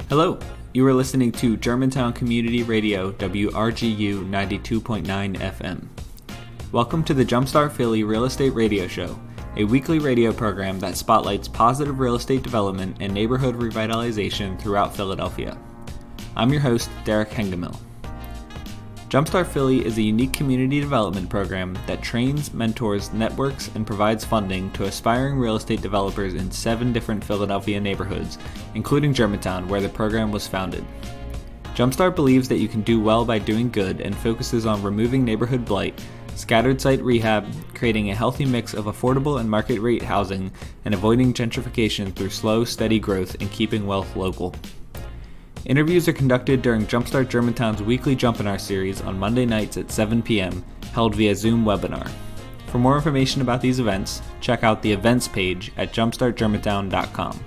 Hello, you are listening to Germantown Community Radio, WRGU 92.9 FM. Welcome to the Jumpstart Philly Real Estate Radio Show, a weekly radio program that spotlights positive real estate development and neighborhood revitalization throughout Philadelphia. I'm your host, Derek Hengemill. Jumpstart Philly is a unique community development program that trains, mentors, networks, and provides funding to aspiring real estate developers in 7 different Philadelphia neighborhoods, including Germantown, where the program was founded. Jumpstart believes that you can do well by doing good and focuses on removing neighborhood blight, scattered site rehab, creating a healthy mix of affordable and market rate housing, and avoiding gentrification through slow, steady growth and keeping wealth local. Interviews are conducted during Jumpstart Germantown's weekly Jumpinar series on Monday nights at 7 p.m., held via Zoom webinar. For more information about these events, check out the events page at jumpstartgermantown.com.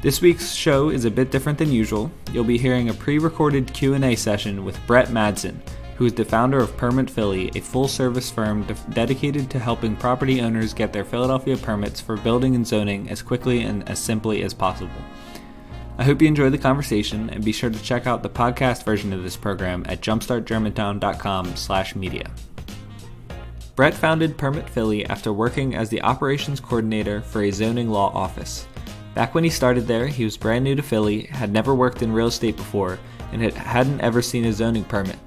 This week's show is a bit different than usual. You'll be hearing a pre-recorded Q&A session with Brett Madsen, who is the founder of PERM Philly, a full-service firm dedicated to helping property owners get their Philadelphia permits for building and zoning as quickly and as simply as possible. I hope you enjoyed the conversation, and be sure to check out the podcast version of this program at jumpstartgermantown.com/media. Brett founded Permit Philly after working as the operations coordinator for a zoning law office. Back when he started there, he was brand new to Philly, had never worked in real estate before, and hadn't ever seen a zoning permit.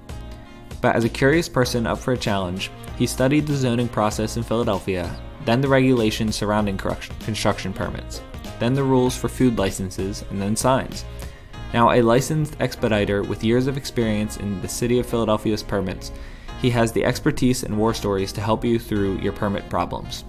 But as a curious person up for a challenge, he studied the zoning process in Philadelphia, then the regulations surrounding construction permits, then the rules for food licenses, and then signs. Now a licensed expediter with years of experience in the city of Philadelphia's permits, he has the expertise and war stories to help you through your permit problems.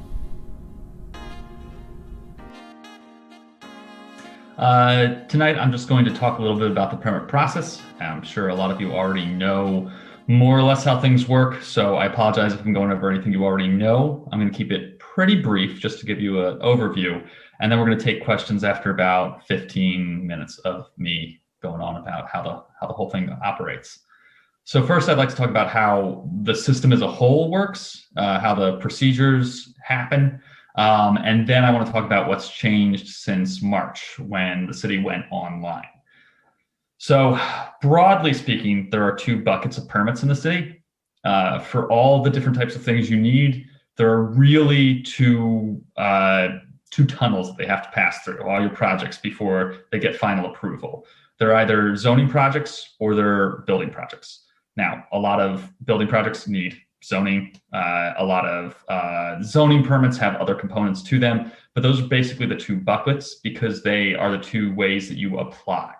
Tonight I'm just going to talk a little bit about the permit process. I'm sure a lot of you already know more or less how things work, so I apologize if I'm going over anything you already know. I'm going to keep it pretty brief just to give you an overview. And then we're going to take questions after about 15 minutes of me going on about how the whole thing operates. So first, I'd like to talk about how the system as a whole works, how the procedures happen, and then I want to talk about what's changed since March when the city went online. So broadly speaking, there are 2 buckets of permits in the city. For all the different types of things you need, there are really two tunnels that they have to pass through all your projects before they get final approval. They're either zoning projects or they're building projects. Now, a lot of building projects need zoning. A lot of zoning permits have other components to them, but those are basically the 2 buckets because they are the 2 ways that you apply.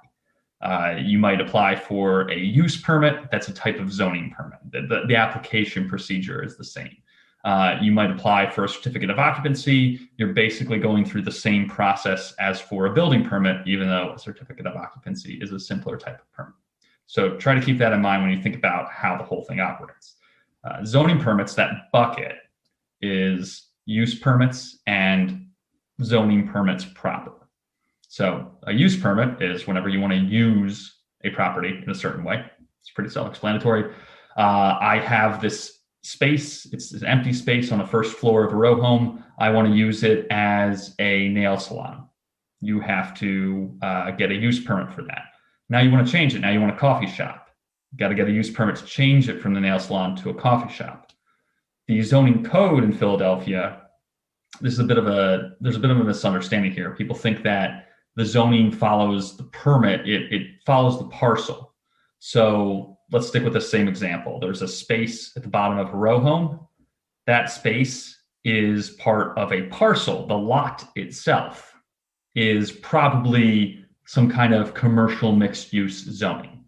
You might apply for a use permit. That's a type of zoning permit. The application procedure is the same. You might apply for a certificate of occupancy. You're basically going through the same process as for a building permit, even though a certificate of occupancy is a simpler type of permit. So try to keep that in mind when you think about how the whole thing operates. Zoning permits, that bucket is use permits and zoning permits proper. So a use permit is whenever you want to use a property in a certain way. It's pretty self-explanatory. I have this space, it's an empty space on the first floor of a row home. I want to use it as a nail salon. You have to get a use permit for that. Now you want to change it. Now you want a coffee shop. You got to get a use permit to change it from the nail salon to a coffee shop. The zoning code in Philadelphia, there's a bit of a misunderstanding here. People think that the zoning follows the permit, it follows the parcel. So let's stick with the same example. There's a space at the bottom of a row home. That space is part of a parcel. The lot itself is probably some kind of commercial mixed use zoning.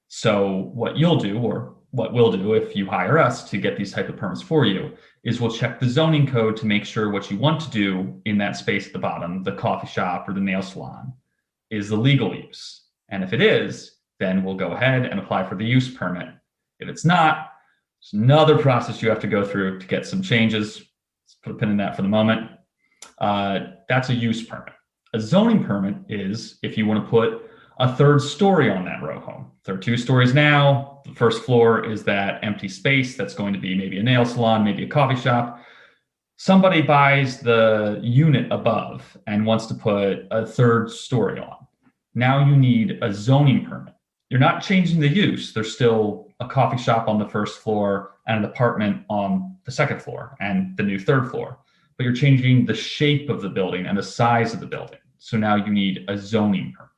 So what you'll do, or what we'll do if you hire us to get these type of permits for you, is we'll check the zoning code to make sure what you want to do in that space at the bottom, the coffee shop or the nail salon, is the legal use. And if it is, then we'll go ahead and apply for the use permit. If it's not, there's another process you have to go through to get some changes. Let's put a pin in that for the moment. That's a use permit. A zoning permit is if you want to put a 3rd story on that row home. There are 2 stories now. The first floor is that empty space that's going to be maybe a nail salon, maybe a coffee shop. Somebody buys the unit above and wants to put a 3rd story on. Now you need a zoning permit. You're not changing the use. There's still a coffee shop on the first floor and an apartment on the second floor and the new third floor, but you're changing the shape of the building and the size of the building. So now you need a zoning permit.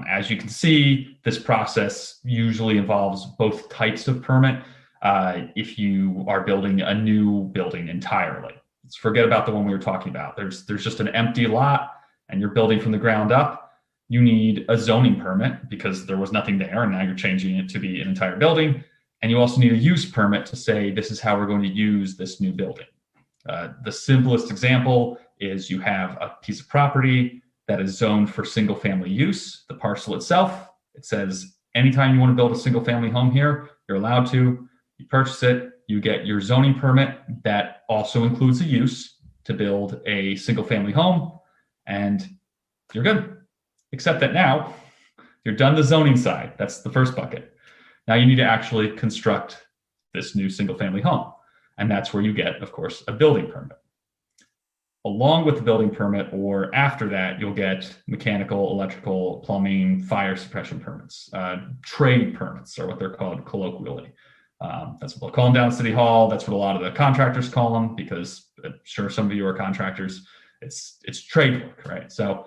As you can see, this process usually involves both types of permit. If you are building a new building entirely, let's forget about the one we were talking about. There's just an empty lot and you're building from the ground up. You need a zoning permit because there was nothing there and now you're changing it to be an entire building. And you also need a use permit to say, this is how we're going to use this new building. The simplest example is you have a piece of property that is zoned for single family use. The parcel itself, it says, anytime you want to build a single family home here, you're allowed to. You purchase it, you get your zoning permit that also includes a use to build a single family home, and you're good. Except that now you're done the zoning side. That's the first bucket. Now you need to actually construct this new single family home. And that's where you get, of course, a building permit. Along with the building permit, or after that, you'll get mechanical, electrical, plumbing, fire suppression permits. Trade permits are what they're called colloquially. That's what they'll call them down at City Hall. That's what a lot of the contractors call them, because I'm sure some of you are contractors. It's trade work, right? So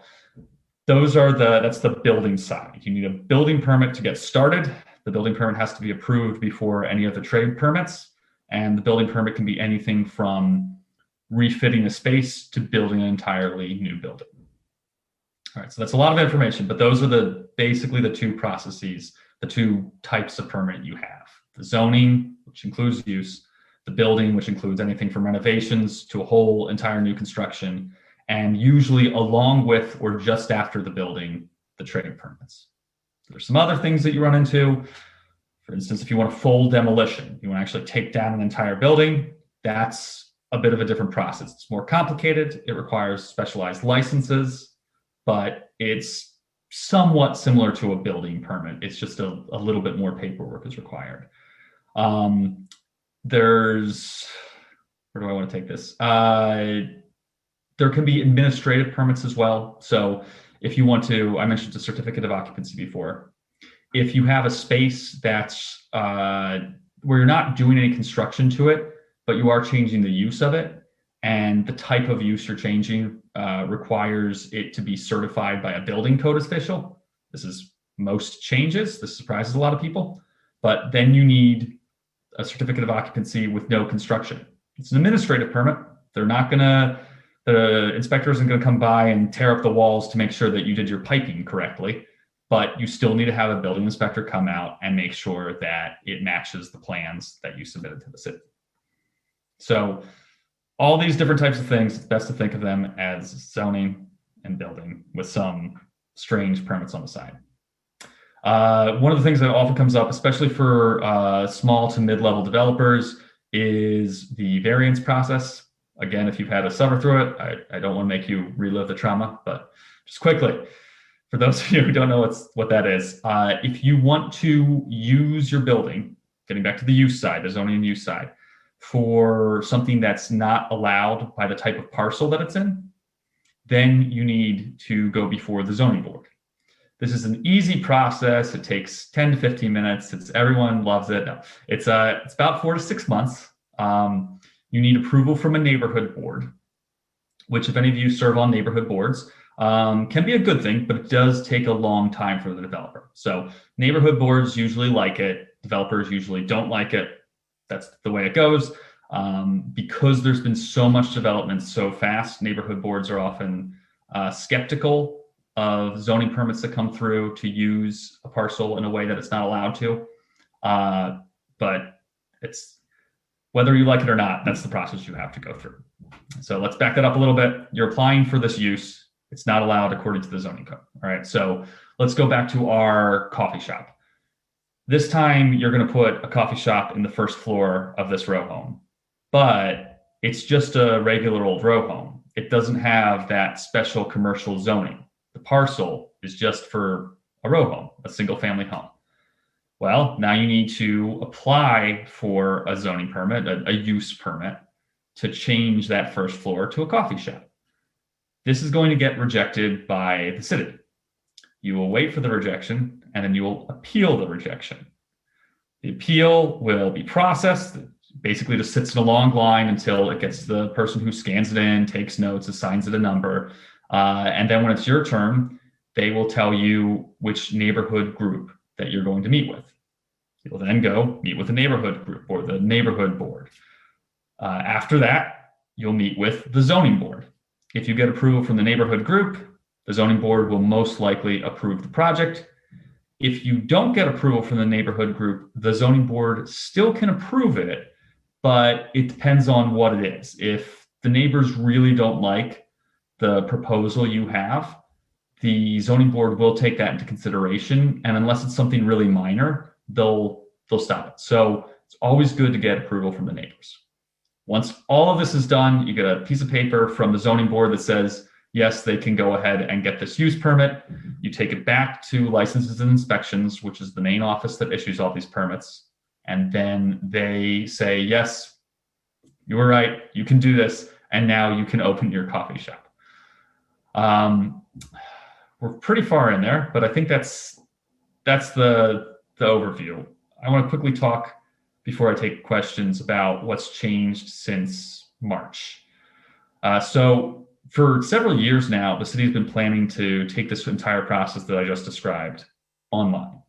that's the building side. You need a building permit to get started. The building permit has to be approved before any of the trade permits. And the building permit can be anything from refitting a space to building an entirely new building. All right, so that's a lot of information, but those are basically the two processes, the two types of permit you have. The zoning, which includes use, the building, which includes anything from renovations to a whole entire new construction, and usually along with or just after the building, the trade permits. There's some other things that you run into. For instance, if you want a full demolition, you want to actually take down an entire building, that's a bit of a different process. It's more complicated. It requires specialized licenses, but it's somewhat similar to a building permit. It's just a little bit more paperwork is required. Where do I want to take this? There can be administrative permits as well. So if you want to, I mentioned a certificate of occupancy before. If you have a space that's where you're not doing any construction to it, but you are changing the use of it, and the type of use you're changing requires it to be certified by a building code official. This is most changes. This surprises a lot of people. But then you need a certificate of occupancy with no construction. It's an administrative permit. The inspector isn't going to come by and tear up the walls to make sure that you did your piping correctly, but you still need to have a building inspector come out and make sure that it matches the plans that you submitted to the city. So all these different types of things, it's best to think of them as zoning and building with some strange permits on the side. One of the things that often comes up, especially for small to mid-level developers, is the variance process. Again, if you've had to suffer through it, I don't want to make you relive the trauma, but just quickly, for those of you who don't know what that is, if you want to use your building, getting back to the use side, the zoning and use side, for something that's not allowed by the type of parcel that it's in, then you need to go before the zoning board. This is an easy process. It takes 10 to 15 minutes. Everyone loves it. No, it's about 4 to 6 months. You need approval from a neighborhood board, which, if any of you serve on neighborhood boards, can be a good thing, but it does take a long time for the developer. So neighborhood boards usually like it. Developers usually don't like it. That's the way it goes. Because there's been so much development so fast, neighborhood boards are often skeptical of zoning permits that come through to use a parcel in a way that it's not allowed to. But it's, whether you like it or not, that's the process you have to go through. So let's back that up a little bit. You're applying for this use. It's not allowed according to the zoning code. All right, so let's go back to our coffee shop. This time you're going to put a coffee shop in the first floor of this row home, but it's just a regular old row home. It doesn't have that special commercial zoning. The parcel is just for a row home, a single family home. Well, now you need to apply for a zoning permit, a use permit, to change that first floor to a coffee shop. This is going to get rejected by the city. you will wait for the rejection, and then you will appeal the rejection. The appeal will be processed. It basically just sits in a long line until it gets to the person who scans it in, takes notes, assigns it a number. And then when it's your turn, they will tell you which neighborhood group that you're going to meet with. You'll then go meet with the neighborhood group or the neighborhood board. After that, you'll meet with the zoning board. If you get approval from the neighborhood group, the zoning board will most likely approve the project. If you don't get approval from the neighborhood group, the zoning board still can approve it, but it depends on what it is. If the neighbors really don't like the proposal you have, the zoning board will take that into consideration. And unless it's something really minor, they'll stop it. So it's always good to get approval from the neighbors. Once all of this is done, you get a piece of paper from the zoning board that says, yes, they can go ahead and get this use permit. You take it back to licenses and inspections, which is the main office that issues all these permits. And then they say, yes, you were right, you can do this. And now you can open your coffee shop. We're pretty far in there, but I think that's the overview. I want to quickly talk before I take questions about what's changed since March. So for several years now, the city has been planning to take this entire process that I just described online.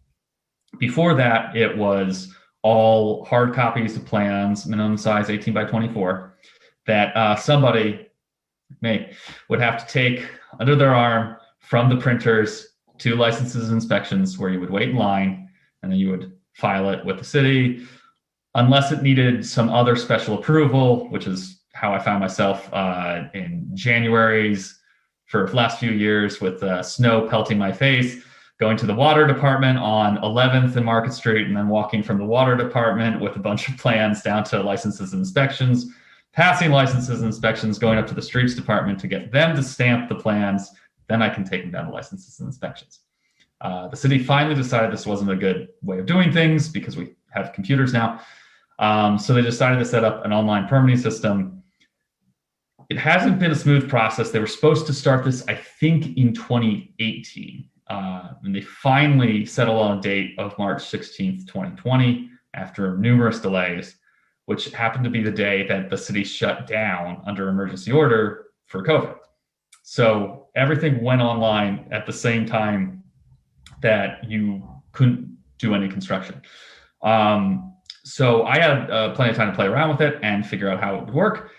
Before that, it was all hard copies of plans, minimum size 18 by 24, that somebody would have to take under their arm from the printers to licenses and inspections, where you would wait in line and then you would file it with the city, unless it needed some other special approval, which is how I found myself in January's for the last few years with snow pelting my face, going to the water department on 11th and Market Street, and then walking from the water department with a bunch of plans down to licenses and inspections, passing licenses and inspections, going up to the streets department to get them to stamp the plans. Then I can take them down to licenses and inspections. The city finally decided this wasn't a good way of doing things because we have computers now. So they decided to set up an online permitting system. It hasn't been a smooth process. They were supposed to start this, I think, in 2018. And they finally settled on a date of March 16th, 2020, after numerous delays, which happened to be the day that the city shut down under emergency order for COVID. So everything went online at the same time that you couldn't do any construction. So I had plenty of time to play around with it and figure out how it would work.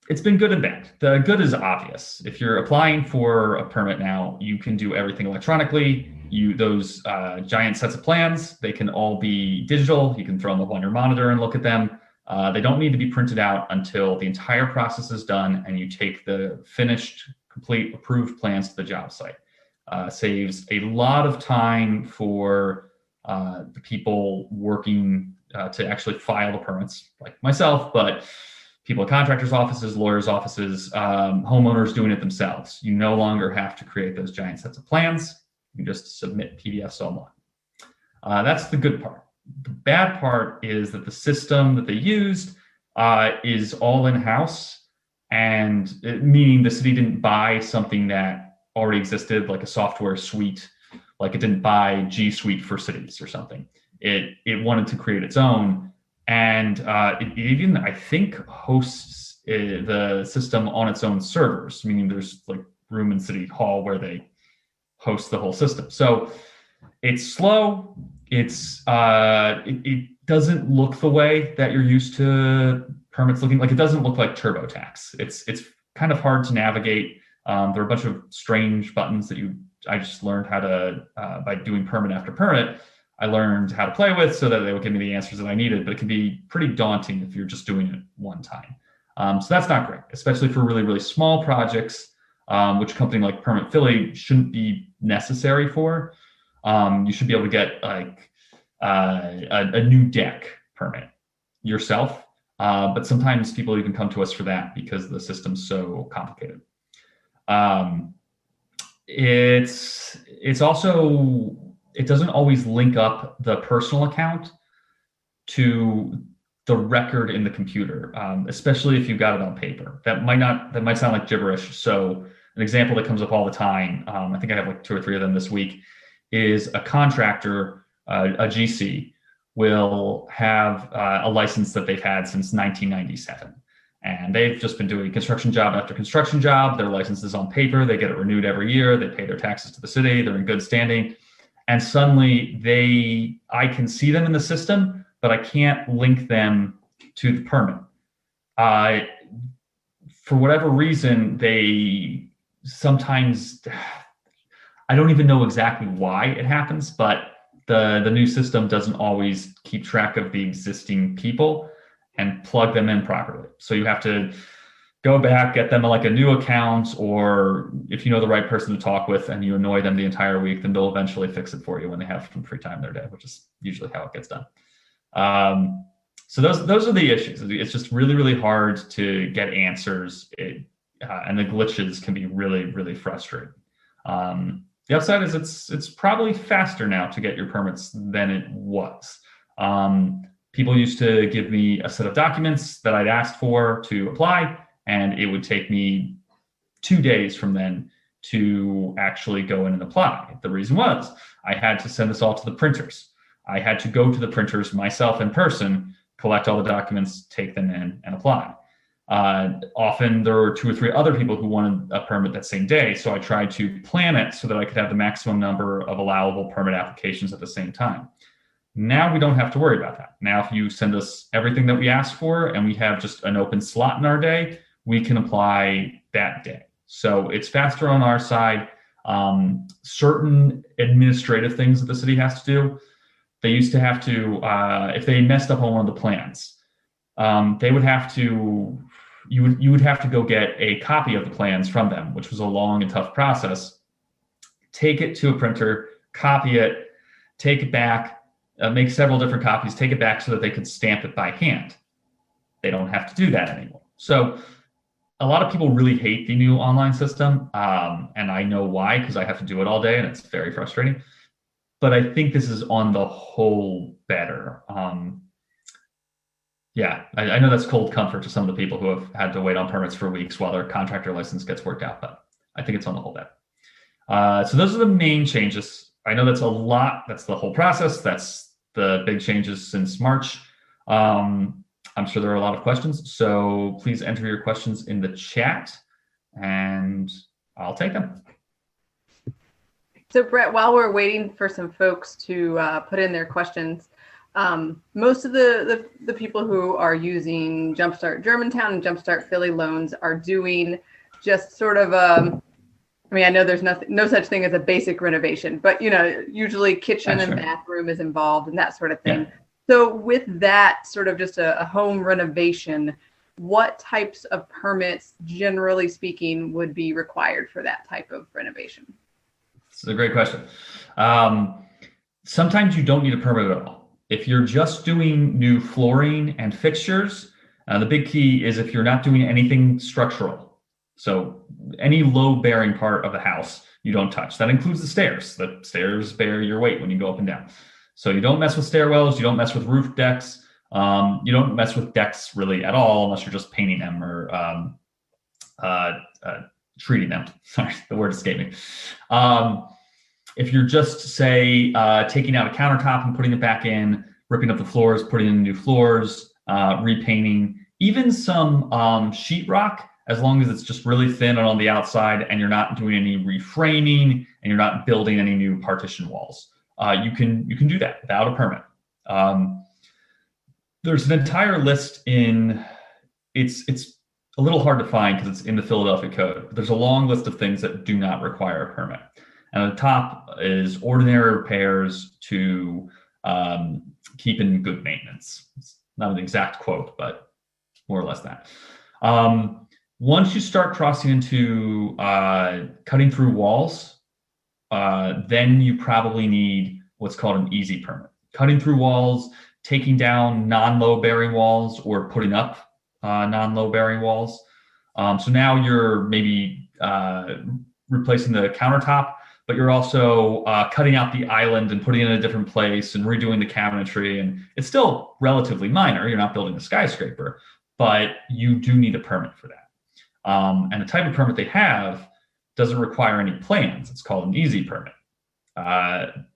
It's been good and bad. The good is obvious. If you're applying for a permit now, you can do everything electronically. Those giant sets of plans, they can all be digital. You can throw them up on your monitor and look at them. They don't need to be printed out until the entire process is done and you take the finished, complete, approved plans to the job site. Saves a lot of time for the people working to actually file the permits, like myself, but people at contractors' offices, lawyers' offices, homeowners doing it themselves. You no longer have to create those giant sets of plans. You can just submit PDFs online. That's the good part. The bad part is that the system that they used is all in-house, and meaning the city didn't buy something that already existed, like a software suite, like it didn't buy G Suite for cities or something. It wanted to create its own, and it even, I think, hosts the system on its own servers, meaning there's like room in City Hall where they host the whole system. So it's slow. It doesn't look the way that you're used to permits looking. Like, it doesn't look like TurboTax. It's kind of hard to navigate. There are a bunch of strange buttons that I just learned how to, by doing permit after permit, I learned how to play with so that they would give me the answers that I needed, but it can be pretty daunting if you're just doing it one time. So that's not great, especially for really, really small projects, which a company like Permit Philly shouldn't be necessary for. You should be able to get like a new deck permit yourself. But sometimes people even come to us for that because the system's so complicated. It's also, it doesn't always link up the personal account to the record in the computer, especially if you've got it on paper. That might sound like gibberish. So An example that comes up all the time, I think I have like 2 or 3 of them this week, is a contractor, a GC, will have a license that they've had since 1997. And they've just been doing construction job after construction job. Their license is on paper. They get it renewed every year. They pay their taxes to the city. They're in good standing. And suddenly I can see them in the system, but I can't link them to the permit. For whatever reason, they sometimes, I don't even know exactly why it happens, but the new system doesn't always keep track of the existing people and plug them in properly. So you have to go back, get them like a new account, or if you know the right person to talk with and you annoy them the entire week, then they'll eventually fix it for you when they have some free time in their day, which is usually how it gets done. So those are the issues. It's just really, really hard to get answers, and the glitches can be really, really frustrating. The upside is it's probably faster now to get your permits than it was. People used to give me a set of documents that I'd asked for to apply, and it would take me 2 days from then to actually go in and apply. The reason was I had to send this all to the printers. I had to go to the printers myself in person, collect all the documents, take them in, and apply. Often there were 2 or 3 other people who wanted a permit that same day, so I tried to plan it so that I could have the maximum number of allowable permit applications at the same time. Now we don't have to worry about that. Now, if you send us everything that we asked for and we have just an open slot in our day, we can apply that day. So it's faster on our side. Certain administrative things that the city has to do, they used to have to, if they messed up on one of the plans, they would have to, you would have to go get a copy of the plans from them, which was a long and tough process. Take it to a printer, copy it, take it back, make several different copies, take it back so that they could stamp it by hand. They don't have to do that anymore. So a lot of people really hate the new online system, and I know why, because I have to do it all day and it's very frustrating. But I think this is on the whole better. Yeah, I know that's cold comfort to some of the people who have had to wait on permits for weeks while their contractor license gets worked out, but I think it's on the whole better. So those are the main changes. I know that's a lot. That's the whole process. That's the big changes since March. I'm sure there are a lot of questions, so please enter your questions in the chat and I'll take them. So Brett, while we're waiting for some folks to put in their questions, most of the people who are using Jumpstart Germantown and Jumpstart Philly loans are doing just sort of I mean, I know there's no such thing as a basic renovation, but usually kitchen and bathroom is involved and that sort of thing. Yeah. So with that sort of just a home renovation, what types of permits, generally speaking, would be required for that type of renovation? This is a great question. Sometimes you don't need a permit at all. If you're just doing new flooring and fixtures, the big key is if you're not doing anything structural. So any load-bearing part of the house, you don't touch. That includes the stairs. The stairs bear your weight when you go up and down. So you don't mess with stairwells. You don't mess with roof decks. You don't mess with decks really at all unless you're just painting them or treating them. Sorry, the word escaped me. If you're just, say, taking out a countertop and putting it back in, ripping up the floors, putting in new floors, repainting, even some sheetrock, as long as it's just really thin and on the outside and you're not doing any reframing and you're not building any new partition walls, you can do that without a permit. There's an entire list it's a little hard to find because it's in the Philadelphia Code, but there's a long list of things that do not require a permit. And at the top is ordinary repairs to keep in good maintenance. It's not an exact quote, but more or less that. Once you start crossing into cutting through walls, then you probably need what's called an easy permit. Cutting through walls, taking down non-load-bearing walls, or putting up non-load-bearing walls. So now you're maybe replacing the countertop, but you're also cutting out the island and putting it in a different place and redoing the cabinetry. And it's still relatively minor. You're not building a skyscraper, but you do need a permit for that. And the type of permit they have doesn't require any plans. It's called an easy permit.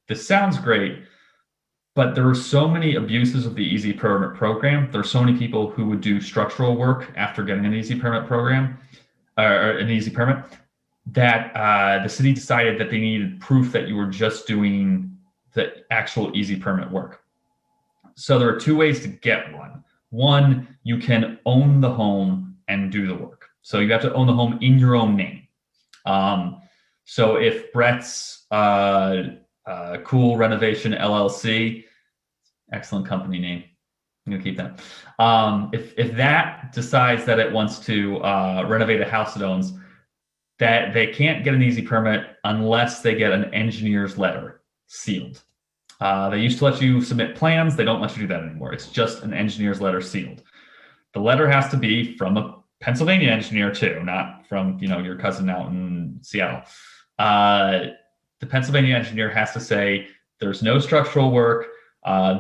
This sounds great, but there are so many abuses of the easy permit program. There are so many people who would do structural work after getting an easy permit program, or an easy permit, that the city decided that they needed proof that you were just doing the actual easy permit work. So there are two ways to get one. One, you can own the home and do the work. So you have to own the home in your own name. So if Brett's Cool Renovation LLC, excellent company name, I'm gonna keep that. If that decides that it wants to renovate a house it owns, that they can't get an easy permit unless they get an engineer's letter sealed. They used to let you submit plans. They don't let you do that anymore. It's just an engineer's letter sealed. The letter has to be from a Pennsylvania engineer too, not from your cousin out in Seattle. The Pennsylvania engineer has to say there's no structural work.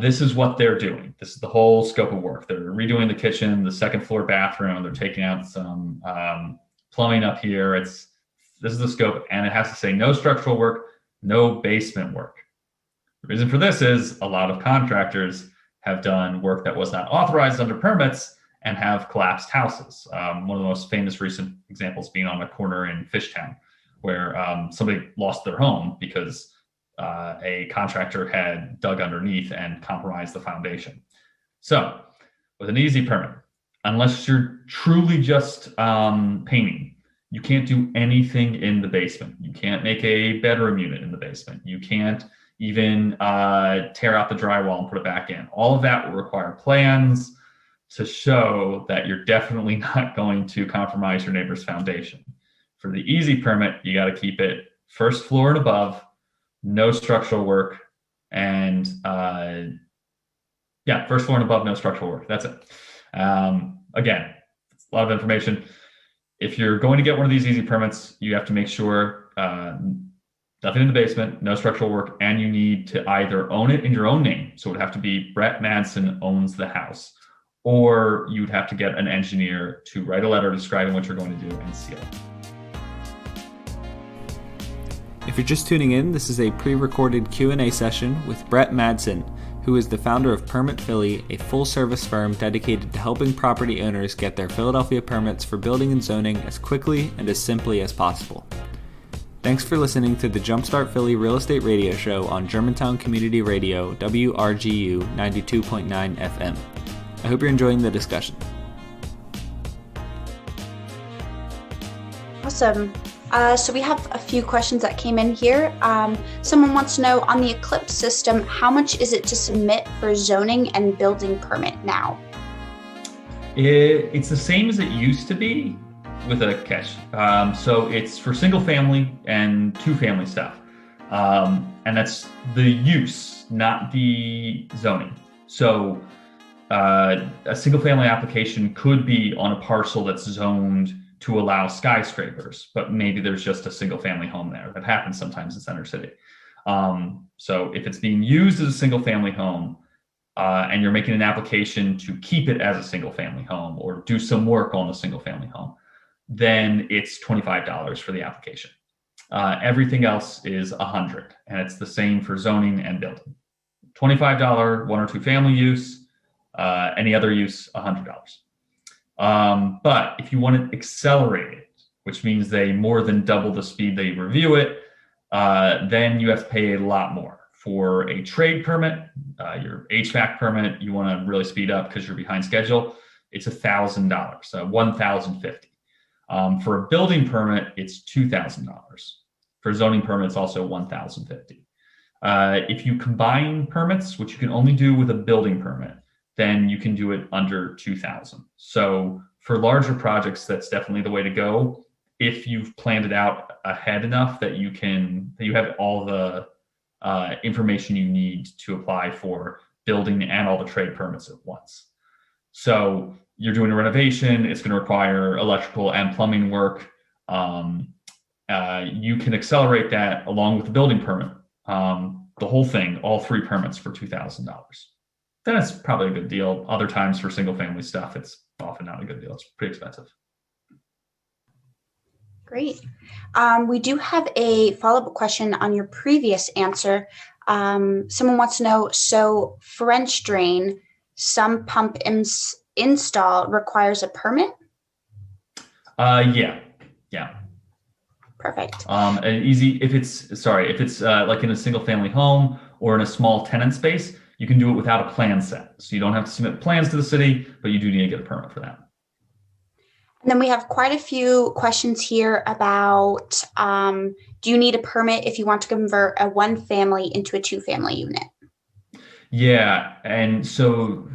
This is what they're doing. This is the whole scope of work. They're redoing the kitchen, the second floor bathroom. They're taking out some plumbing up here. This is the scope, and it has to say no structural work, no basement work. The reason for this is a lot of contractors have done work that was not authorized under permits and have collapsed houses. One of the most famous recent examples being on a corner in Fishtown, where somebody lost their home because a contractor had dug underneath and compromised the foundation. So with an easy permit, unless you're truly just painting, you can't do anything in the basement. You can't make a bedroom unit in the basement. You can't even tear out the drywall and put it back in. All of that will require plans to show that you're definitely not going to compromise your neighbor's foundation. For the easy permit, you got to keep it first floor and above, no structural work, and first floor and above, no structural work. That's it. Again, it's a lot of information. If you're going to get one of these easy permits, you have to make sure nothing in the basement, no structural work, and you need to either own it in your own name. So it would have to be Brett Madsen owns the house, or you'd have to get an engineer to write a letter describing what you're going to do and seal it. If you're just tuning in, this is a pre-recorded Q&A session with Brett Madsen, who is the founder of Permit Philly, a full-service firm dedicated to helping property owners get their Philadelphia permits for building and zoning as quickly and as simply as possible. Thanks for listening to the Jumpstart Philly Real Estate Radio Show on Germantown Community Radio, WRGU 92.9 FM. I hope you're enjoying the discussion. Awesome. So we have a few questions that came in here. Someone wants to know, on the Eclipse system, how much is it to submit for zoning and building permit now? It's the same as it used to be with a catch. So it's for single family and two family stuff. And that's the use, not the zoning. So a single family application could be on a parcel that's zoned to allow skyscrapers, but maybe there's just a single family home there. That happens sometimes in Center City. So if it's being used as a single family home and you're making an application to keep it as a single family home or do some work on the single family home, then it's $25 for the application. Everything else is $100, and it's the same for zoning and building. $25 one or two family use, any other use $100. But if you want it accelerated, which means they more than double the speed they review it, then you have to pay a lot more. For a trade permit, your HVAC permit, you want to really speed up because you're behind schedule, it's $1,000, so $1,050. For a building permit, it's $2,000. For a zoning permit, it's also $1,050. If you combine permits, which you can only do with a building permit, then you can do it under $2,000. So for larger projects, that's definitely the way to go. If you've planned it out ahead enough that you have all the information you need to apply for building and all the trade permits at once. So you're doing a renovation, it's going to require electrical and plumbing work. You can accelerate that along with the building permit. The whole thing, all three permits for $2,000. Then it's probably a good deal. Other times for single family stuff, it's often not a good deal. It's pretty expensive. Great. We do have a follow-up question on your previous answer. Someone wants to know, so French drain, some pump install requires a permit? Yeah. Perfect. And easy, if it's like in a single family home or in a small tenant space, you can do it without a plan set. So you don't have to submit plans to the city, but you do need to get a permit for that. And then we have quite a few questions here about, do you need a permit if you want to convert a one family into a two family unit? Yeah, and so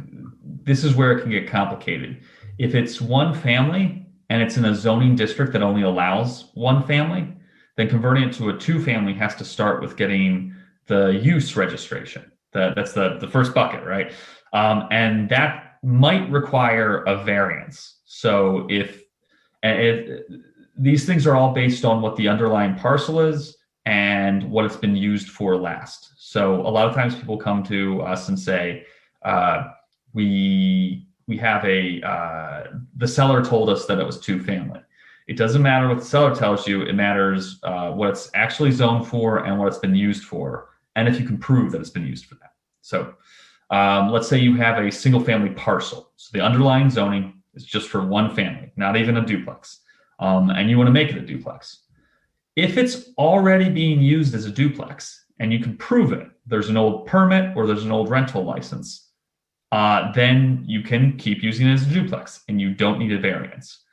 this is where it can get complicated. If it's one family and it's in a zoning district that only allows one family, then converting it to a two family has to start with getting the use registration. That's the first bucket, right? And that might require a variance. So if these things are all based on what the underlying parcel is and what it's been used for last. So a lot of times people come to us and say, we have the seller told us that it was two family. It doesn't matter what the seller tells you. It matters what it's actually zoned for and what it's been used for, and if you can prove that it's been used for that. So let's say you have a single family parcel. So the underlying zoning is just for one family, not even a duplex, and you want to make it a duplex. If it's already being used as a duplex and you can prove it, there's an old permit or there's an old rental license, then you can keep using it as a duplex and you don't need a variance.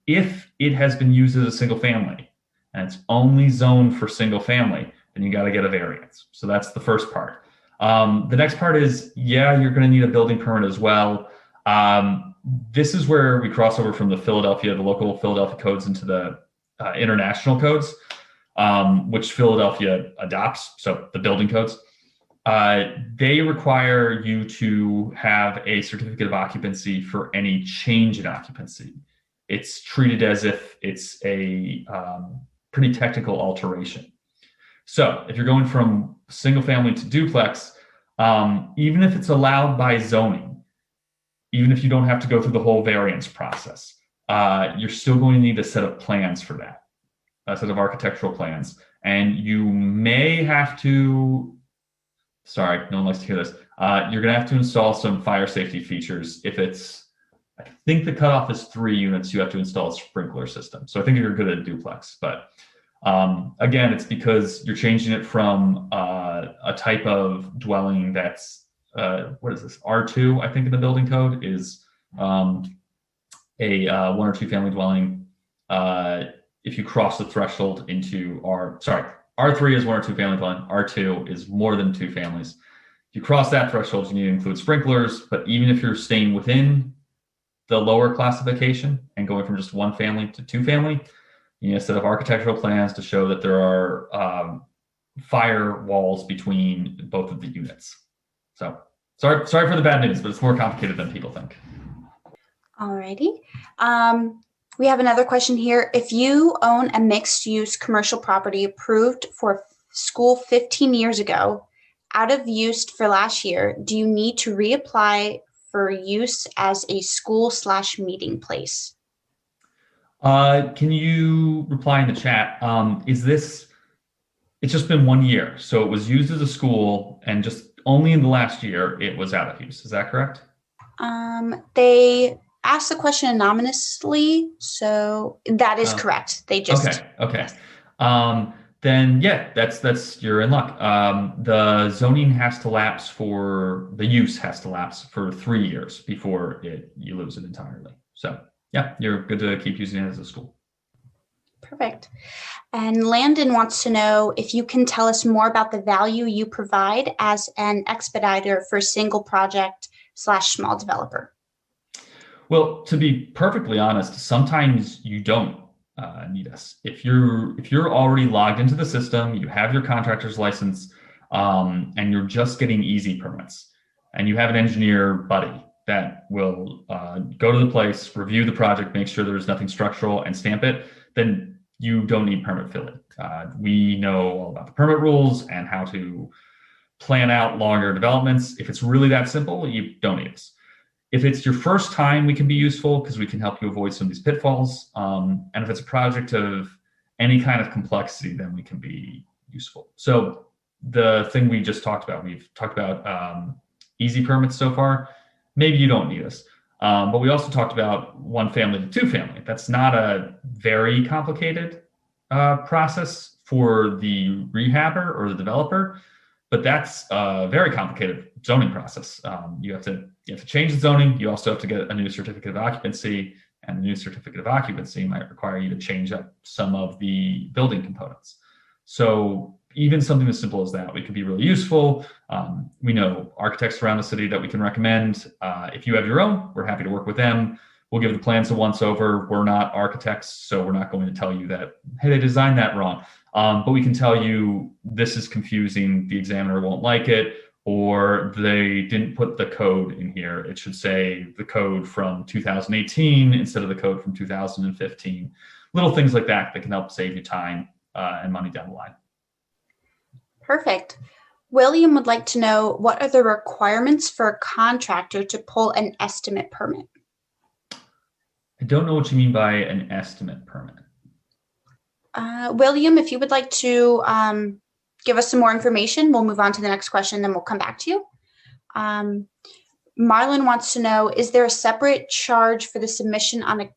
If it has been used as a single family and it's only zoned for single family, then you got to get a variance. So that's the first part. The next part is, you're going to need a building permit as well. This is where we cross over from the local Philadelphia codes into the international codes, which Philadelphia adopts. So the building codes. They require you to have a certificate of occupancy for any change in occupancy. It's treated as if it's a pretty technical alteration. So if you're going from single family to duplex, even if it's allowed by zoning, even if you don't have to go through the whole variance process, you're still going to need a set of plans for that, a set of architectural plans. And you may have to, sorry, no one likes to hear this. You're going to have to install some fire safety features. If it's, I think the cutoff is 3 units, you have to install a sprinkler system. So I think you're good at a duplex, but again, it's because you're changing it from a type of dwelling that's, what is this, R2, I think in the building code is a 1 or 2 family dwelling. If you cross the threshold into R3 is 1 or 2 family dwelling, R2 is more than 2 families. If you cross that threshold, you need to include sprinklers, but even if you're staying within the lower classification and going from just 1 family to 2 family, you need a set of architectural plans to show that there are fire walls between both of the units. So sorry for the bad news, but it's more complicated than people think. Alrighty. We have another question here. If you own a mixed-use commercial property approved for school 15 years ago, out of use for last year, do you need to reapply for use as a school/meeting place? Can you reply in the chat? It's just been 1 year. So it was used as a school and just only in the last year it was out of use. Is that correct? They asked the question anonymously, so that is correct. They just okay. Then that's you're in luck. The zoning has to lapse the use has to lapse for 3 years before you lose it entirely. So yeah, you're good to keep using it as a school. Perfect. And Landon wants to know if you can tell us more about the value you provide as an expediter for single project / small developer. Well, to be perfectly honest, sometimes you don't need us. If you're already logged into the system, you have your contractor's license, and you're just getting easy permits, and you have an engineer buddy that will go to the place, review the project, make sure there's nothing structural, and stamp it, then you don't need permit filling. We know all about the permit rules and how to plan out longer developments. If it's really that simple, you don't need us. If it's your first time, we can be useful because we can help you avoid some of these pitfalls. And if it's a project of any kind of complexity, then we can be useful. So the thing we just talked about, we've talked about easy permits so far. Maybe you don't need us. But we also talked about one family to two family. That's not a very complicated process for the rehabber or the developer, but that's a very complicated zoning process. You have to change the zoning. You also have to get a new certificate of occupancy, and the new certificate of occupancy might require you to change up some of the building components. So even something as simple as that, we could be really useful. We know architects around the city that we can recommend. If you have your own, we're happy to work with them. We'll give the plans a once over. We're not architects, so we're not going to tell you that, hey, they designed that wrong. But we can tell you this is confusing, the examiner won't like it, or they didn't put the code in here. It should say the code from 2018 instead of the code from 2015. Little things like that can help save you time and money down the line. Perfect. William would like to know, what are the requirements for a contractor to pull an estimate permit? I don't know what you mean by an estimate permit. William, if you would like to give us some more information, we'll move on to the next question, then we'll come back to you. Marlon wants to know, is there a separate charge for the submission on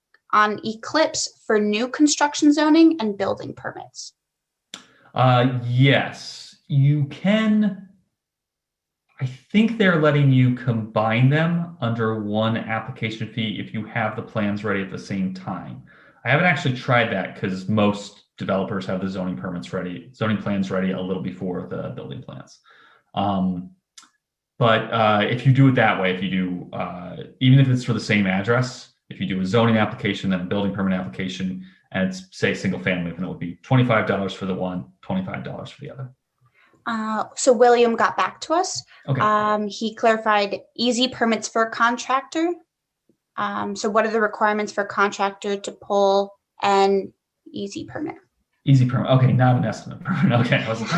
Eclipse for new construction zoning and building permits? Yes. You can, I think they're letting you combine them under one application fee if you have the plans ready at the same time. I haven't actually tried that because most developers have the zoning plans ready a little before the building plans. But if you do it that way, if you do, even if it's for the same address, if you do a zoning application, then a building permit application, and it's, say, single family, then it would be $25 for the one, $25 for the other. So William got back to us. Okay. He clarified easy permits for a contractor. So what are the requirements for a contractor to pull an easy permit? Easy permit. Okay, not an estimate permit. Okay, I wasn't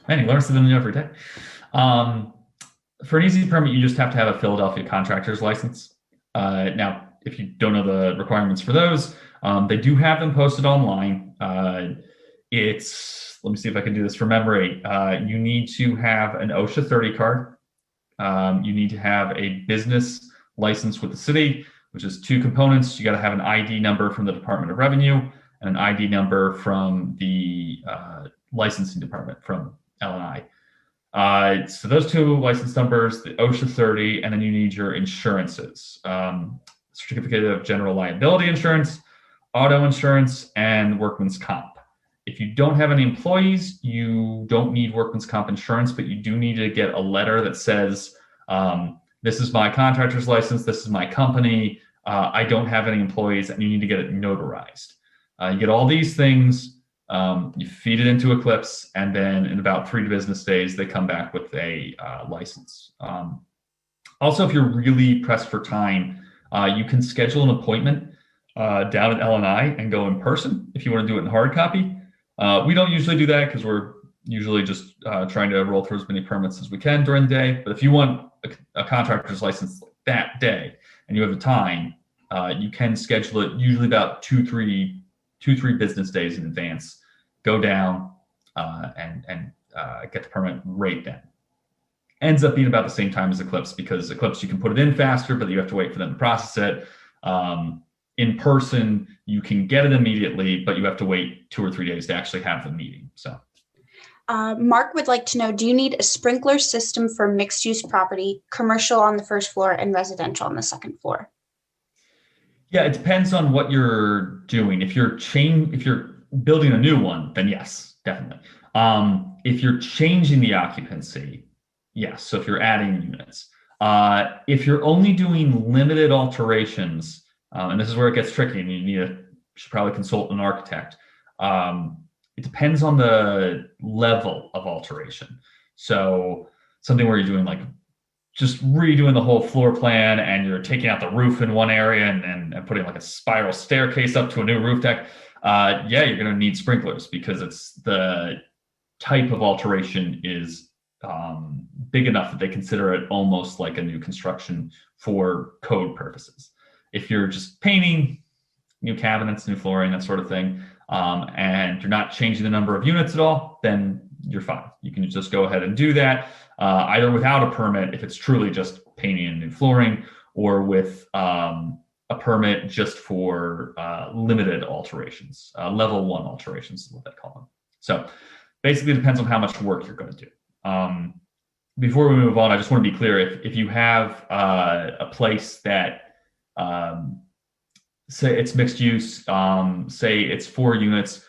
man, you learn something new every day. For an easy permit, you just have to have a Philadelphia contractor's license. Now, if you don't know the requirements for those, they do have them posted online. Let me see if I can do this from memory. You need to have an OSHA 30 card. You need to have a business license with the city, which is two components. You got to have an ID number from the Department of Revenue and an ID number from the licensing department from L&I. So those two license numbers, the OSHA 30, and then you need your insurances. Certificate of general liability insurance, auto insurance, and workman's comp. If you don't have any employees, you don't need workman's comp insurance, but you do need to get a letter that says, this is my contractor's license, this is my company, I don't have any employees, and you need to get it notarized. You get all these things, you feed it into Eclipse, and then in about 3 business days, they come back with a license. Also, if you're really pressed for time, you can schedule an appointment down at L&I and go in person if you want to do it in hard copy. We don't usually do that because we're usually just trying to roll through as many permits as we can during the day. But if you want a contractor's license that day and you have the time, you can schedule it usually about two, three business days in advance. Go down and get the permit right then. Ends up being about the same time as Eclipse because Eclipse, you can put it in faster, but you have to wait for them to process it. In person, you can get it immediately, but you have to wait 2 or 3 days to actually have the meeting. So, Mark would like to know, do you need a sprinkler system for mixed-use property, commercial on the first floor and residential on the second floor? Yeah, it depends on what you're doing. If you're building a new one, then yes, definitely. If you're changing the occupancy, yes. So if you're adding units, if you're only doing limited alterations, and this is where it gets tricky, and you should probably consult an architect. It depends on the level of alteration. So something where you're doing like just redoing the whole floor plan and you're taking out the roof in one area and putting like a spiral staircase up to a new roof deck. Yeah, you're going to need sprinklers because it's the type of alteration is big enough that they consider it almost like a new construction for code purposes. If you're just painting, new cabinets, new flooring, that sort of thing, and you're not changing the number of units at all, then you're fine. You can just go ahead and do that, either without a permit if it's truly just painting and new flooring, or with a permit just for limited alterations, level 1 alterations is what they call them. So basically it depends on how much work you're going to do. Before we move on, I just want to be clear, if you have a place that say it's mixed use, say it's 4 units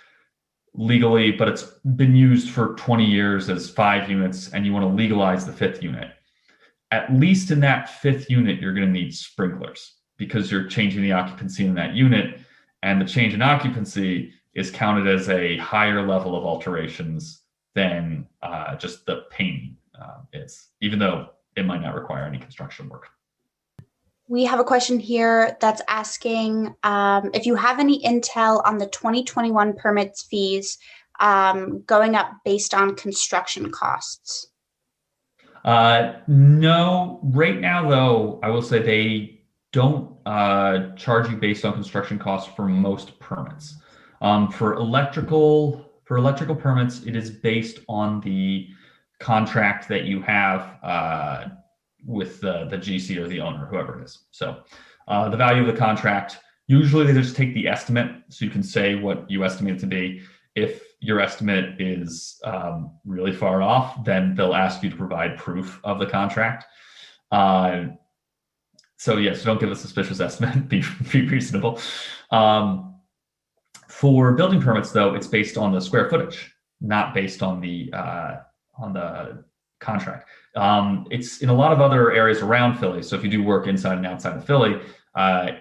legally, but it's been used for 20 years as 5 units, and you want to legalize the 5th unit. At least in that 5th unit, you're going to need sprinklers because you're changing the occupancy in that unit, and the change in occupancy is counted as a higher level of alterations than just the painting is, even though it might not require any construction work. We have a question here that's asking if you have any intel on the 2021 permits fees going up based on construction costs. No, right now though, I will say they don't charge you based on construction costs for most permits. For electrical permits, it is based on the contract that you have with the GC or the owner, whoever it is. So the value of the contract, usually they just take the estimate, so you can say what you estimate it to be. If your estimate is really far off, then they'll ask you to provide proof of the contract. So yes, don't give a suspicious estimate, be reasonable. For building permits though, it's based on the square footage, not based on the contract. It's in a lot of other areas around Philly. So if you do work inside and outside of Philly,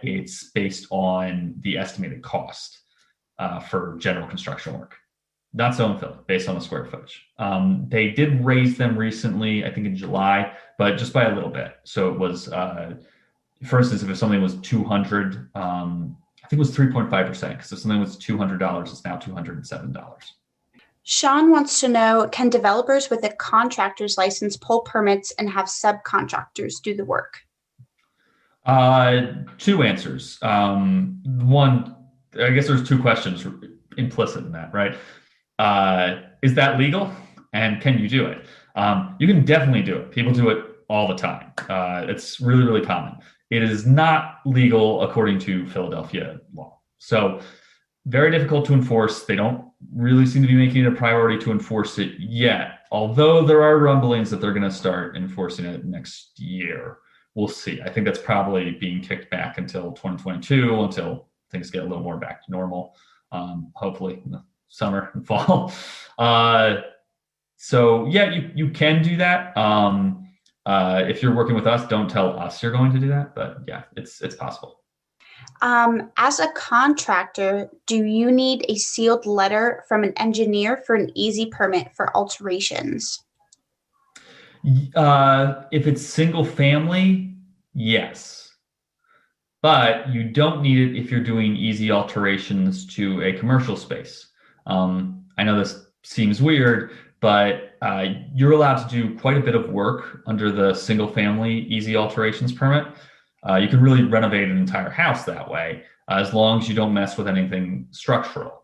it's based on the estimated cost for general construction work. Not so in Philly, based on the square footage. They did raise them recently, I think in July, but just by a little bit. So it was, for instance, if something was 200, I think it was 3.5%, because if something was $200, it's now $207. Sean wants to know, can developers with a contractor's license pull permits and have subcontractors do the work? 2 answers. One, I guess there's 2 questions implicit in that, right? Is that legal? And can you do it? You can definitely do it. People do it all the time. It's really, really common. It is not legal according to Philadelphia law. So very difficult to enforce. They don't really seem to be making it a priority to enforce it yet, although there are rumblings that they're going to start enforcing it next year. We'll see. I think that's probably being kicked back until 2022, until things get a little more back to normal, hopefully in the summer and fall. So yeah, you can do that. If you're working with us, don't tell us you're going to do that, but yeah, it's possible. As a contractor, do you need a sealed letter from an engineer for an easy permit for alterations? If it's single family, yes. But you don't need it if you're doing easy alterations to a commercial space. I know this seems weird, but you're allowed to do quite a bit of work under the single family easy alterations permit. You can really renovate an entire house that way, as long as you don't mess with anything structural.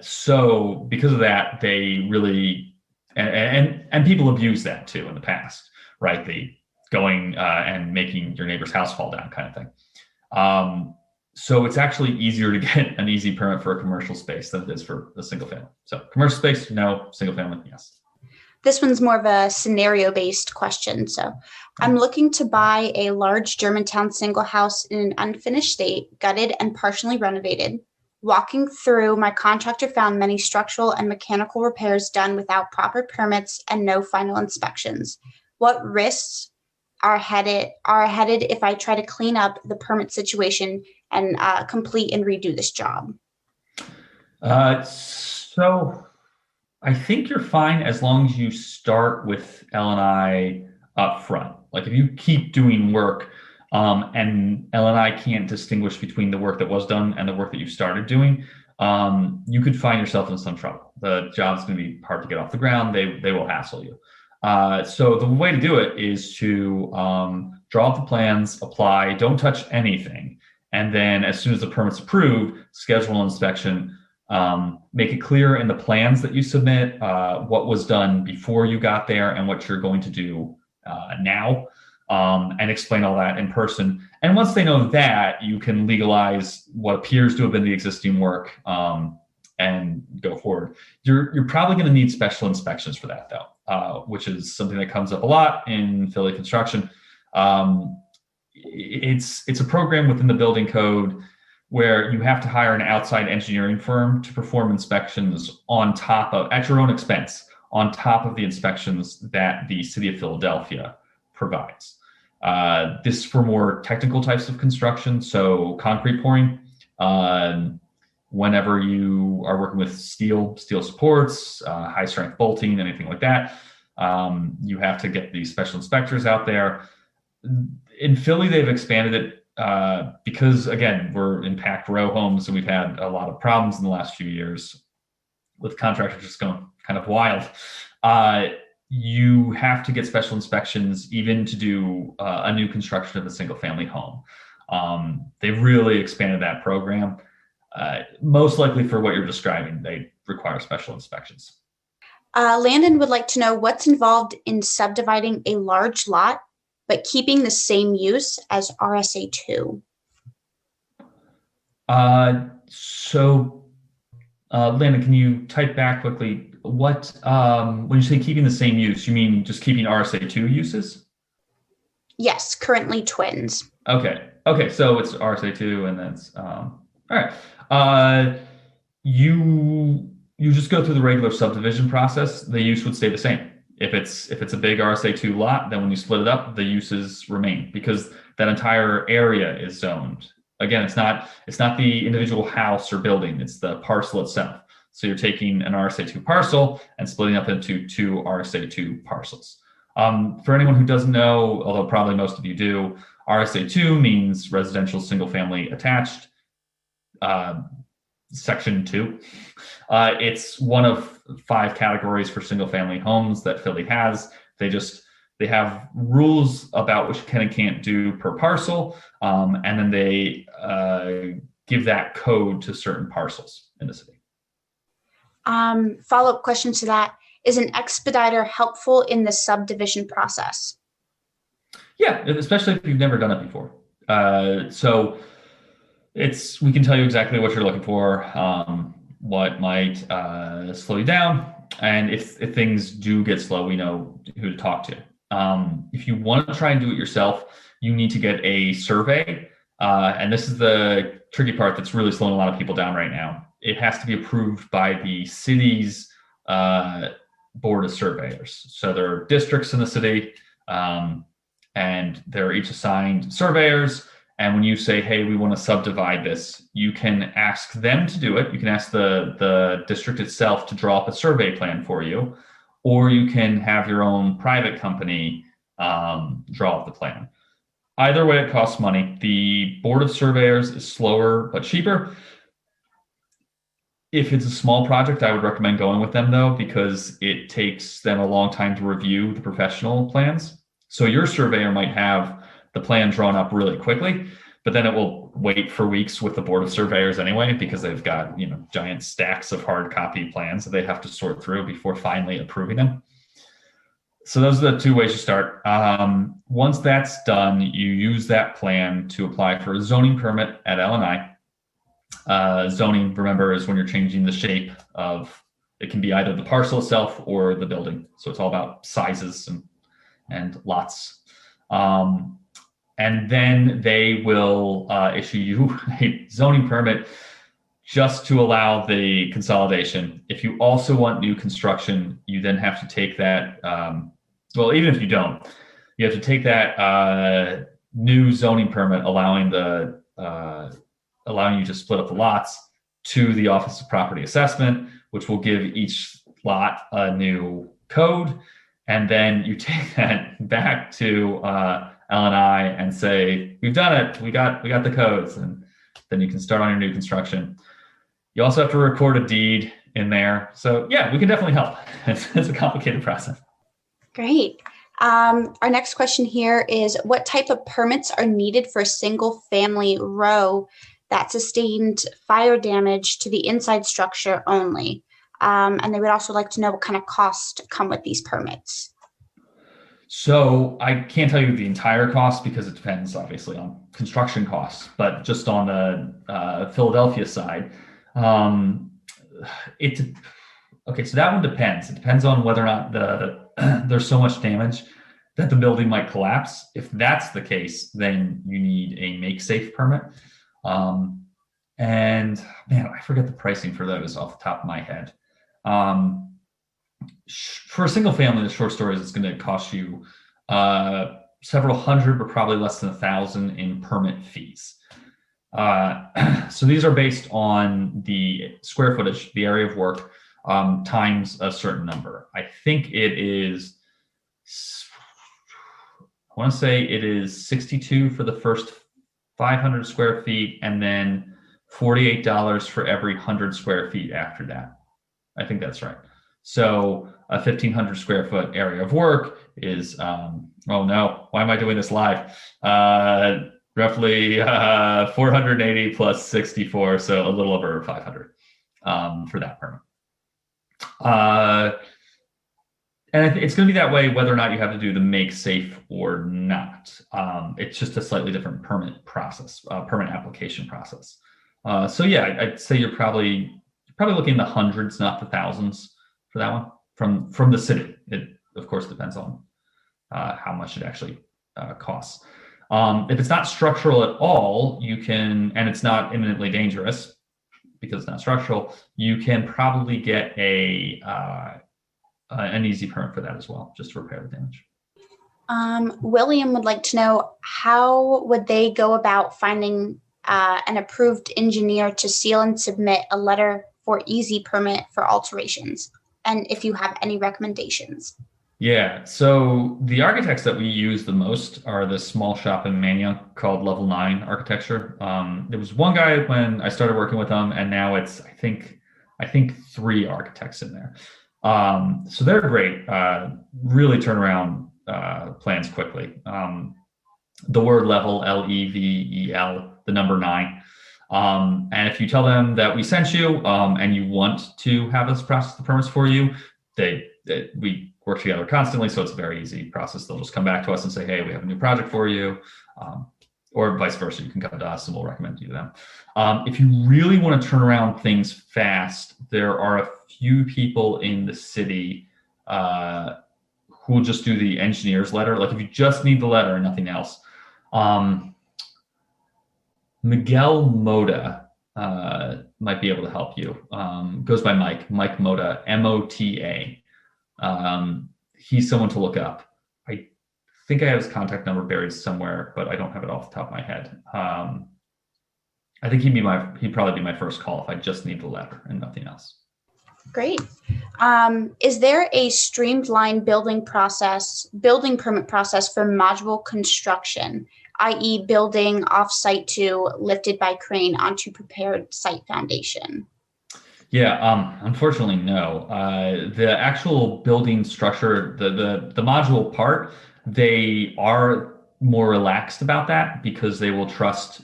So because of that, they really, and people abuse that too in the past, right? The going and making your neighbor's house fall down kind of thing. So it's actually easier to get an easy permit for a commercial space than it is for a single family. So commercial space, no. Single family, yes. This one's more of a scenario-based question. So I'm looking to buy a large Germantown single house in an unfinished state, gutted and partially renovated. Walking through, my contractor found many structural and mechanical repairs done without proper permits and no final inspections. What risks are ahead if I try to clean up the permit situation and complete and redo this job? So I think you're fine as long as you start with L&I up front. Like if you keep doing work and L&I can't distinguish between the work that was done and the work that you started doing, you could find yourself in some trouble. The job's going to be hard to get off the ground. They will hassle you. So the way to do it is to draw up the plans, apply, don't touch anything. And then as soon as the permit's approved, schedule an inspection, make it clear in the plans that you submit what was done before you got there and what you're going to do now, and explain all that in person. And once they know that, you can legalize what appears to have been the existing work and go forward. You're probably going to need special inspections for that, though, which is something that comes up a lot in Philly construction. It's a program within the building code where you have to hire an outside engineering firm to perform inspections on top of, at your own expense, on top of the inspections that the city of Philadelphia provides. This is for more technical types of construction, so concrete pouring. Whenever you are working with steel supports, high strength bolting, anything like that, you have to get these special inspectors out there. In Philly, they've expanded it because, again, we're in packed row homes and we've had a lot of problems in the last few years with contractors just going kind of wild. You have to get special inspections even to do a new construction of a single family home. They've really expanded that program. Most likely for what you're describing, they require special inspections. Landon would like to know what's involved in subdividing a large lot, but keeping the same use as RSA2. Landon, can you type back quickly? What, when you say keeping the same use, you mean just keeping RSA2 uses? Yes, currently twins. Okay, so it's RSA2 and that's, all right. You just go through the regular subdivision process. The use would stay the same. If it's a big RSA2 lot, then when you split it up, the uses remain because that entire area is zoned. Again, it's not the individual house or building, it's the parcel itself. So you're taking an RSA2 parcel and splitting up into two RSA2 parcels. For anyone who doesn't know, although probably most of you do, RSA2 means residential single family attached. Section 2. It's one of 5 categories for single family homes that Philly has. They have rules about what you can and can't do per parcel, and then they give that code to certain parcels in the city. Follow-up question to that. Is an expediter helpful in the subdivision process? Yeah, especially if you've never done it before. So we can tell you exactly what you're looking for, what might slow you down. And if things do get slow, we know who to talk to. If you want to try and do it yourself, you need to get a survey. And this is the tricky part that's really slowing a lot of people down right now. It has to be approved by the city's board of surveyors. So there are districts in the city, and they're each assigned surveyors. And when you say, hey, we want to subdivide this, you can ask them to do it. You can ask the district itself to draw up a survey plan for you, or you can have your own private company draw up the plan. Either way, it costs money. The board of surveyors is slower but cheaper. If it's a small project, I would recommend going with them, though, because it takes them a long time to review the professional plans. So your surveyor might have the plan drawn up really quickly, but then it will wait for weeks with the board of surveyors anyway, because they've got, giant stacks of hard copy plans that they have to sort through before finally approving them. So those are the 2 ways you start. Once that's done, you use that plan to apply for a zoning permit at L&I. Zoning, remember, is when you're changing the shape of, it can be either the parcel itself or the building. So it's all about sizes and lots. And then they will issue you a zoning permit just to allow the consolidation. If you also want new construction, you then have to take that, even if you don't, you have to take that new zoning permit allowing you to split up the lots to the Office of Property Assessment, which will give each lot a new code. And then you take that back to L&I and say, we've done it. We got the codes. And then you can start on your new construction. You also have to record a deed in there. So yeah, we can definitely help. It's a complicated process. Great. Our next question here is, what type of permits are needed for a single family row that sustained fire damage to the inside structure only? And they would also like to know what kind of costs come with these permits. So I can't tell you the entire cost because it depends obviously on construction costs, but just on the Philadelphia side, okay, so that one depends. It depends on whether or not there's so much damage that the building might collapse. If that's the case, then you need a make safe permit. And man, I forget the pricing for those off the top of my head. For a single family, the short story is it's going to cost you several hundred, but probably less than 1,000 in permit fees. So these are based on the square footage, the area of work, times a certain number. I think it is, I want to say it is 62 for the first 500 square feet, and then $48 for every 100 square feet after that. I think that's right. So a 1,500 square foot area of work is, oh no, why am I doing this live? Roughly 480 plus 64, so a little over 500 for that permit. And it's going to be that way whether or not you have to do the make safe or not. It's just a slightly different permit process, permit application process. So yeah, I'd say you're probably looking in the hundreds, not the thousands for that one from the city. It of course depends on how much it actually costs. If it's not structural at all, you can, and it's not imminently dangerous because it's not structural, you can probably get an easy permit for that as well, just to repair the damage. William would like to know, how would they go about finding an approved engineer to seal and submit a letter for easy permit for alterations? And if you have any recommendations. Yeah, so the architects that we use the most are the small shop in Manayunk called Level 9 Architecture. There was one guy when I started working with them, and now it's, I think 3 architects in there. So they're great, really turn around plans quickly. The word level, Level, the number 9. And if you tell them that we sent you and you want to have us process the permits for you, we work together constantly, so it's a very easy process. They'll just come back to us and say, hey, we have a new project for you, or vice versa. You can come to us and we'll recommend you to them. If you really want to turn around things fast, there are a few people in the city who will just do the engineer's letter. Like if you just need the letter and nothing else. Miguel Moda might be able to help you. Goes by Mike Moda, Mota. He's someone to look up. I think I have his contact number buried somewhere, but I don't have it off the top of my head. I think he'd probably be my first call if I just need the letter and nothing else. Great. Is there a streamlined building permit process for module construction, i.e. building off-site to lifted by crane onto prepared site foundation? Yeah, unfortunately, no. The actual building structure, the module part, they are more relaxed about that because they will trust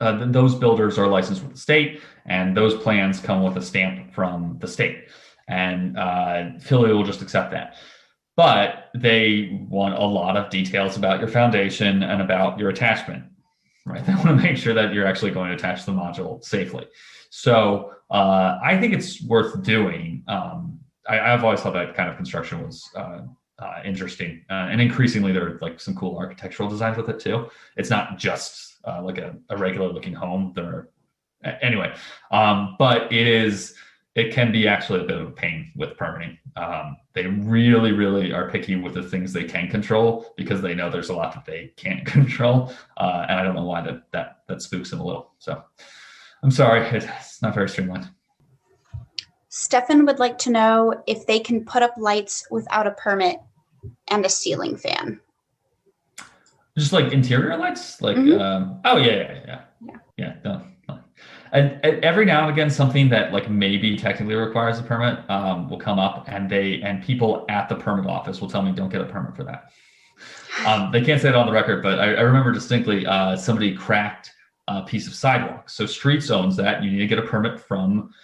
those builders are licensed with the state, and those plans come with a stamp from the state, and Philly will just accept that. But they want a lot of details about your foundation and about your attachment, right? They want to make sure that you're actually going to attach the module safely. So I think it's worth doing. I've always thought that kind of construction was interesting, and increasingly there are like some cool architectural designs with it too. It's not just like a regular looking home. Anyway, but it can be actually a bit of a pain with permitting. They really, really are picky with the things they can control because they know there's a lot that they can't control, and I don't know why that spooks them a little. So I'm sorry, it's not very streamlined. Stefan would like to know if they can put up lights without a permit and a ceiling fan. Just like interior lights, like Mm-hmm. oh yeah. No. And every now and again, something that like maybe technically requires a permit will come up, and people at the permit office will tell me, don't get a permit for that. They can't say it on the record, but I remember distinctly somebody cracked a piece of sidewalk. So streets owns that. You need to get a permit from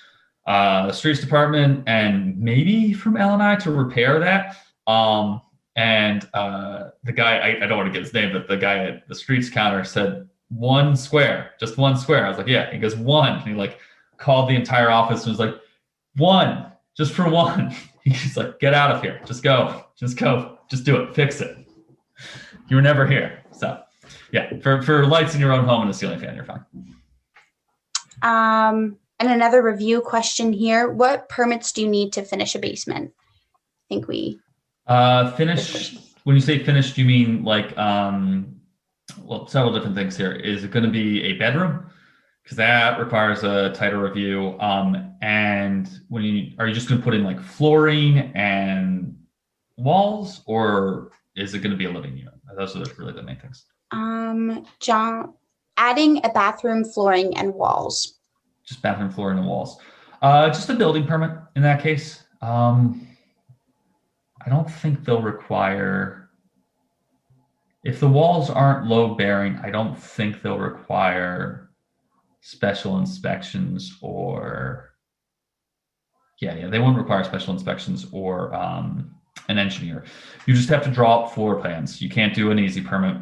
the streets department and maybe from L&I to repair that. And the guy, I don't want to get his name, but the guy at the streets counter said, 1 square, just 1 square. I was like, yeah. He goes, 1. And he like called the entire office and was like, 1, just for 1. He's like, get out of here. Just go, just do it. Fix it. You were never here. So yeah, for lights in your own home and a ceiling fan, you're fine. And another review question here. What permits do you need to finish a basement? I think we... Finish, when you say finished, do you mean like, well, several different things here. Is it going to be a bedroom? Because that requires a tighter review. And are you just going to put in like flooring and walls, or is it going to be a living unit? Those are really the main things. John, adding a bathroom, flooring, and walls. Just bathroom, flooring, and walls. Just a building permit in that case. I don't think they'll require, if the walls aren't load bearing, I don't think they'll require special inspections or, they won't require special inspections or an engineer. You just have to draw up floor plans. You can't do an easy permit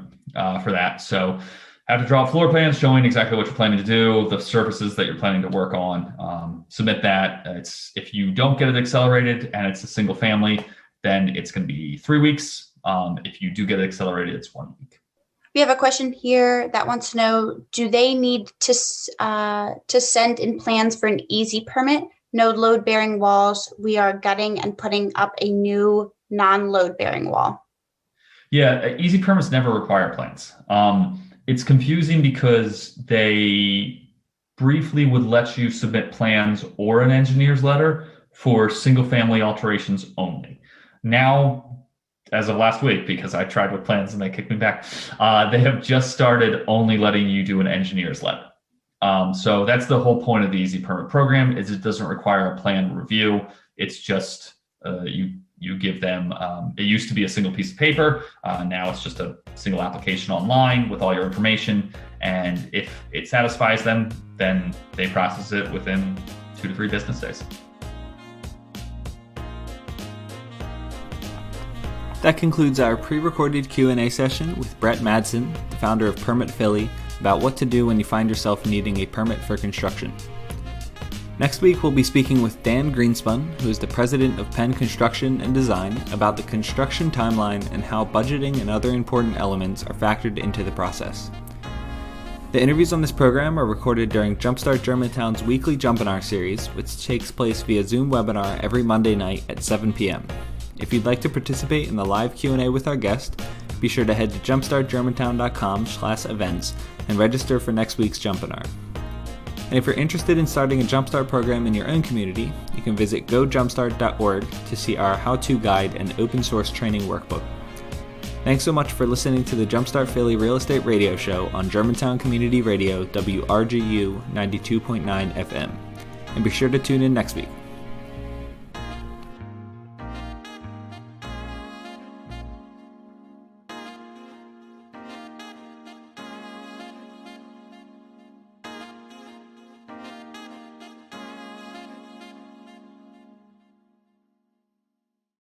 for that. So have to draw up floor plans showing exactly what you're planning to do, the surfaces that you're planning to work on. Submit that. If you don't get it accelerated and it's a single family, then it's going to be 3 weeks. If you do get it accelerated, it's 1 week. We have a question here that wants to know, do they need to send in plans for an easy permit? No load bearing walls. We are gutting and putting up a new non-load bearing wall. Yeah, easy permits never require plans. It's confusing because they briefly would let you submit plans or an engineer's letter for single family alterations only. Now, as of last week, because I tried with plans and they kicked me back, they have just started only letting you do an engineer's letter. So that's the whole point of the Easy Permit program, is it doesn't require a plan review. It's just you give them, it used to be a single piece of paper. Now it's just a single application online with all your information. And if it satisfies them, then they process it within 2 to 3 business days. That concludes our pre-recorded Q&A session with Brett Madsen, the founder of Permit Philly, about what to do when you find yourself needing a permit for construction. Next week, we'll be speaking with Dan Greenspun, who is the president of Penn Construction and Design, about the construction timeline and how budgeting and other important elements are factored into the process. The interviews on this program are recorded during Jumpstart Germantown's weekly Jumpinar series, which takes place via Zoom webinar every Monday night at 7 p.m. If you'd like to participate in the live Q&A with our guest, be sure to head to jumpstartgermantown.com/events and register for next week's Jumpinar. And if you're interested in starting a Jumpstart program in your own community, you can visit gojumpstart.org to see our how-to guide and open source training workbook. Thanks so much for listening to the Jumpstart Philly Real Estate Radio Show on Germantown Community Radio, WRGU 92.9 FM. And be sure to tune in next week.